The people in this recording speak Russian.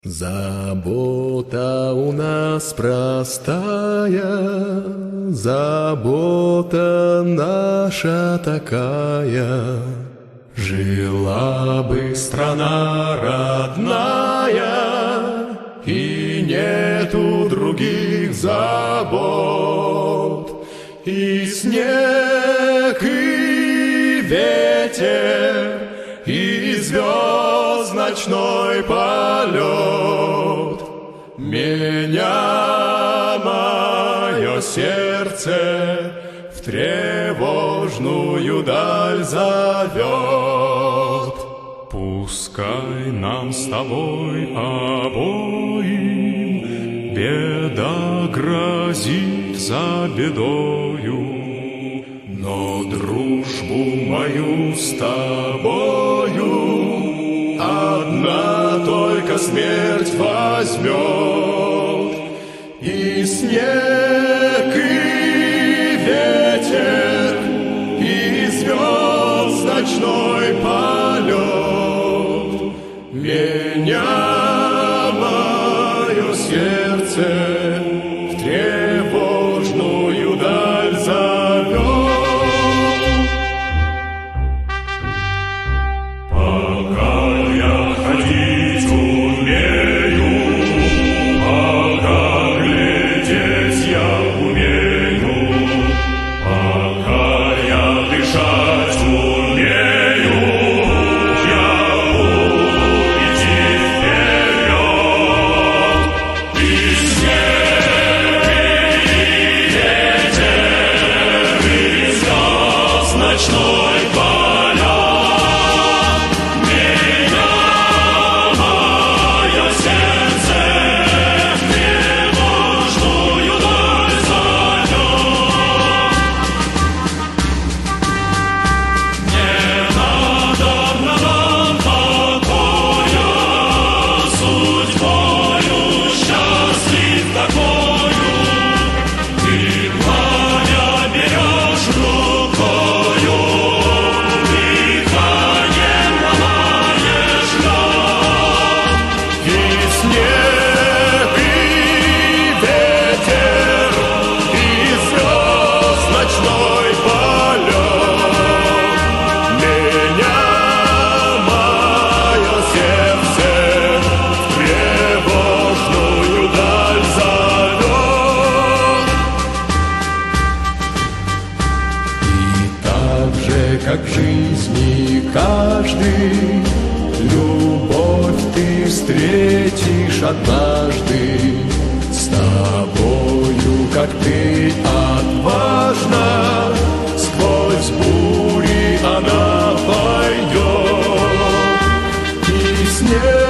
Забота у нас простая, забота наша такая. Жила бы страна родная, и нету других забот. И снег, и ветер, и звезд ночной полет. Меня мое сердце в тревожную даль зовет. Пускай нам с тобой обоим беда грозит за бедою, но дружбу мою с тобою одна только смерть возьмет. И снег, и ветер, и звезд ночной полет. Меня мое сердце в тревожную даль зовет. Пока я ходить умею, пока глядеть я умею, пока я дышать умею, я буду идти вперед. И снег, и ветер, и звезд ночной полет. Меня мое сердце в тревожную даль зовет. Не надо нам покоя, судьбою счастлив такою. Ты пламя берешь рукою, дыханием ломаешь лед. И снег, и ветер, и звезд ночной полет. Меня мое сердце в тревожную даль зовет. И так же, как в жизни каждый, любовь ты встретишь однажды. С тобою, как ты отважна, сквозь бури она пойдет. И снег,